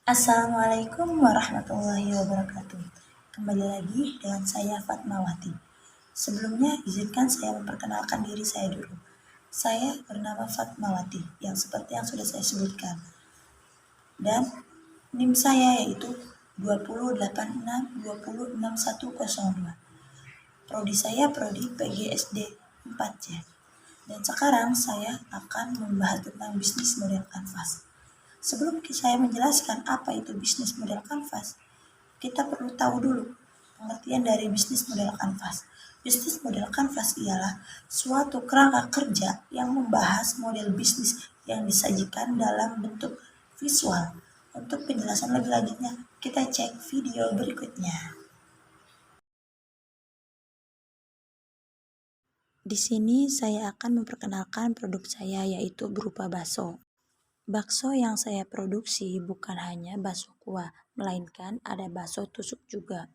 Assalamualaikum warahmatullahi wabarakatuh. Kembali lagi dengan saya Fatmawati. Sebelumnya izinkan saya memperkenalkan diri saya dulu. Saya bernama Fatmawati yang seperti yang sudah saya sebutkan. Dan NIM saya yaitu 20862060102. Prodi saya prodi PGSD 4C. Dan sekarang saya akan membahas tentang bisnis model kanvas. Sebelum saya menjelaskan apa itu bisnis model kanvas, kita perlu tahu dulu pengertian dari bisnis model kanvas. Bisnis model kanvas ialah suatu kerangka kerja yang membahas model bisnis yang disajikan dalam bentuk visual. Untuk penjelasan lebih lanjutnya, kita cek video berikutnya. Di sini saya akan memperkenalkan produk saya yaitu berupa bakso. Bakso yang saya produksi bukan hanya bakso kuah, melainkan ada bakso tusuk juga.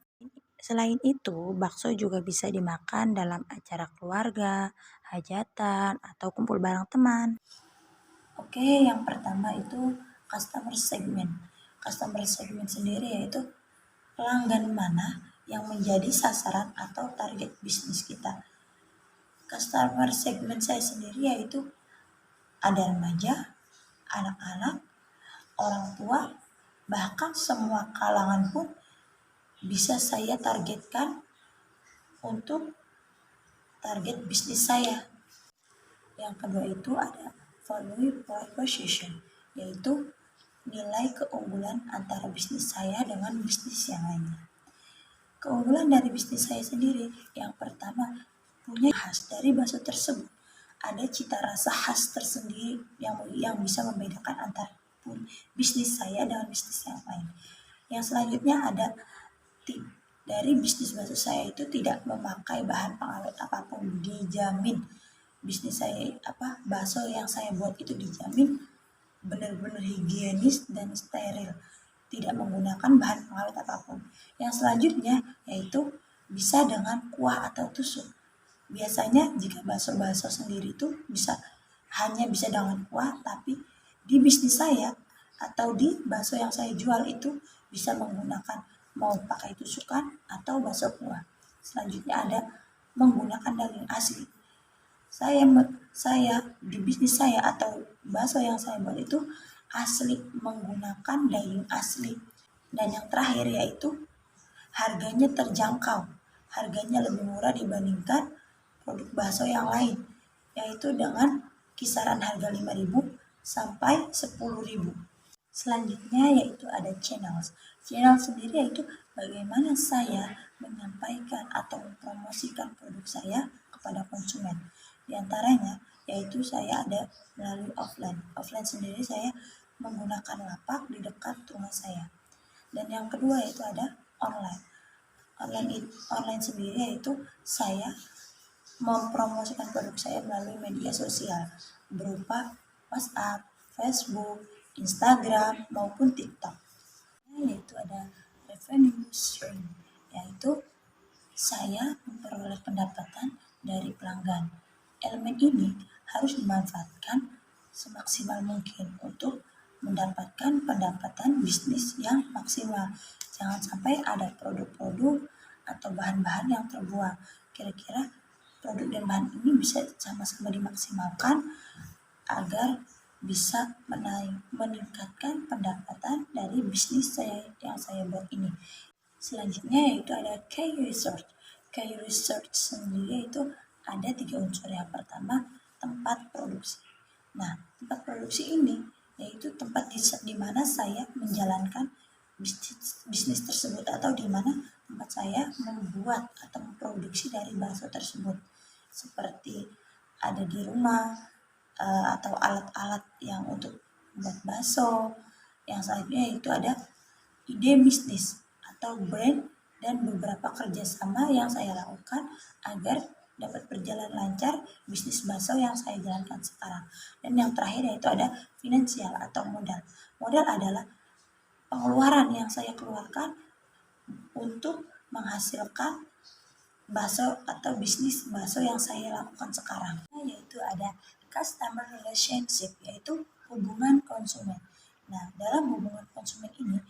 Selain itu, bakso juga bisa dimakan dalam acara keluarga, hajatan, atau kumpul bareng teman. Oke, yang pertama itu customer segment. Customer segment sendiri yaitu pelanggan mana yang menjadi sasaran atau target bisnis kita. Customer segment saya sendiri yaitu ada remaja, anak-anak, orang tua, bahkan semua kalangan pun bisa saya targetkan untuk target bisnis saya. Yang kedua itu ada value proposition, yaitu nilai keunggulan antara bisnis saya dengan bisnis yang lainnya. Keunggulan dari bisnis saya sendiri, yang pertama punya khas dari bakso tersebut. Ada cita rasa khas tersendiri yang bisa membedakan antara bisnis saya dengan bisnis yang lain. Yang selanjutnya ada dari bisnis bakso saya itu tidak memakai bahan pengawet apapun, dijamin bisnis saya bakso yang saya buat itu dijamin benar-benar higienis dan steril, tidak menggunakan bahan pengawet apapun. Yang selanjutnya yaitu bisa dengan kuah atau tusuk. Biasanya jika bakso-bakso sendiri itu hanya bisa dengan kuah, tapi di bisnis saya atau di bakso yang saya jual itu bisa menggunakan mau pakai tusukan atau bakso kuah. Selanjutnya ada menggunakan daging asli. Saya di bisnis saya atau bakso yang saya buat itu asli, menggunakan daging asli. Dan yang terakhir yaitu harganya terjangkau. Harganya lebih murah dibandingkan produk bakso yang lain, yaitu dengan kisaran harga 5.000 sampai 10.000. Selanjutnya yaitu ada channel. Channel sendiri yaitu bagaimana saya menyampaikan atau mempromosikan produk saya kepada konsumen. Di antaranya yaitu saya ada melalui offline. Offline sendiri saya menggunakan lapak di dekat rumah saya. Dan yang kedua yaitu ada online. Online sendiri yaitu saya mempromosikan produk saya melalui media sosial berupa WhatsApp, Facebook, Instagram maupun TikTok. Yaitu ada revenue stream, yaitu saya memperoleh pendapatan dari pelanggan. Elemen ini harus dimanfaatkan semaksimal mungkin untuk mendapatkan pendapatan bisnis yang maksimal. Jangan sampai ada produk-produk atau bahan-bahan yang terbuang. Kira-kira produk dan bahan ini bisa sama-sama dimaksimalkan agar bisa meningkatkan pendapatan dari bisnis saya yang saya buat ini. Selanjutnya yaitu ada key research. Key research sendiri itu ada 3 unsur. Yang pertama tempat produksi. Nah, tempat produksi ini yaitu tempat di mana saya menjalankan bisnis tersebut atau di mana tempat saya membuat atau memproduksi dari bakso tersebut. Seperti ada di rumah atau alat-alat yang untuk membuat bakso. Yang selanjutnya itu ada ide bisnis atau brand dan beberapa kerjasama yang saya lakukan agar dapat berjalan lancar bisnis bakso yang saya jalankan sekarang. Dan yang terakhir yaitu ada finansial atau modal. Modal adalah pengeluaran yang saya keluarkan untuk menghasilkan bakso atau bisnis bakso yang saya lakukan sekarang. Yaitu ada customer relationship, yaitu hubungan konsumen. Nah, dalam hubungan konsumen ini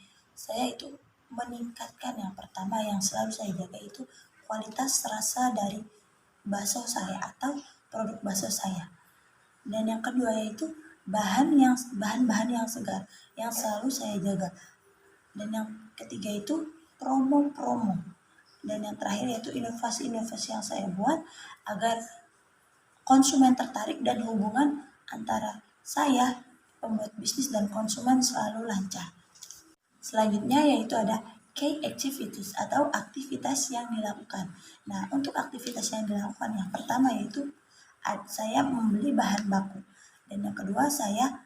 saya itu meningkatkan. Yang pertama yang selalu saya jaga itu kualitas rasa dari bakso saya atau produk bakso saya. Dan yang kedua yaitu bahan-bahan yang segar yang selalu saya jaga. Dan yang ketiga itu promo-promo. Dan yang terakhir yaitu inovasi-inovasi yang saya buat agar konsumen tertarik dan hubungan antara saya, pembuat bisnis, dan konsumen selalu lancar. Selanjutnya yaitu ada key activities atau aktivitas yang dilakukan. Nah, untuk aktivitas yang dilakukan yang pertama yaitu saya membeli bahan baku. Dan yang kedua saya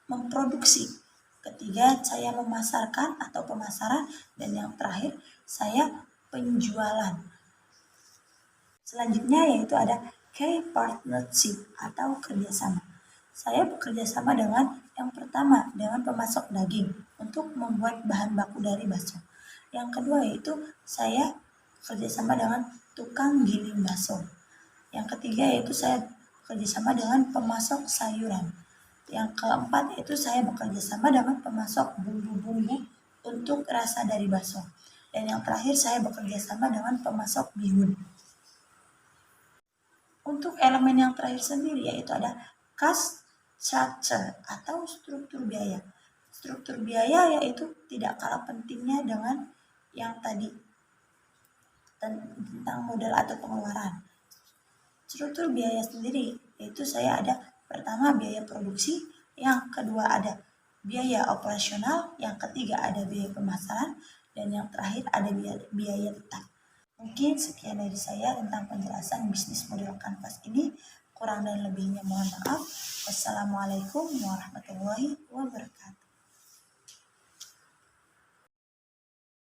memproduksi. Ketiga saya memasarkan atau pemasaran. Dan yang terakhir saya penjualan. Selanjutnya yaitu ada key partnership atau kerjasama. Saya bekerja sama dengan yang pertama dengan pemasok daging untuk membuat bahan baku dari bakso. Yang kedua yaitu saya kerjasama dengan tukang giling bakso. Yang ketiga yaitu saya bekerjasama dengan pemasok sayuran. Yang keempat yaitu saya bekerjasama dengan pemasok bumbu-bumbu untuk rasa dari bakso. Dan yang terakhir saya bekerjasama dengan pemasok bihun. Untuk elemen yang terakhir sendiri yaitu ada cost structure atau struktur biaya. Struktur biaya yaitu tidak kalah pentingnya dengan yang tadi tentang modal atau pengeluaran. Struktur biaya sendiri yaitu saya ada pertama biaya produksi, yang kedua ada biaya operasional, yang ketiga ada biaya pemasaran, dan yang terakhir ada biaya tetap. Mungkin sekian dari saya tentang penjelasan bisnis model kanvas ini. Kurang dan lebihnya mohon maaf. Wassalamualaikum warahmatullahi wabarakatuh.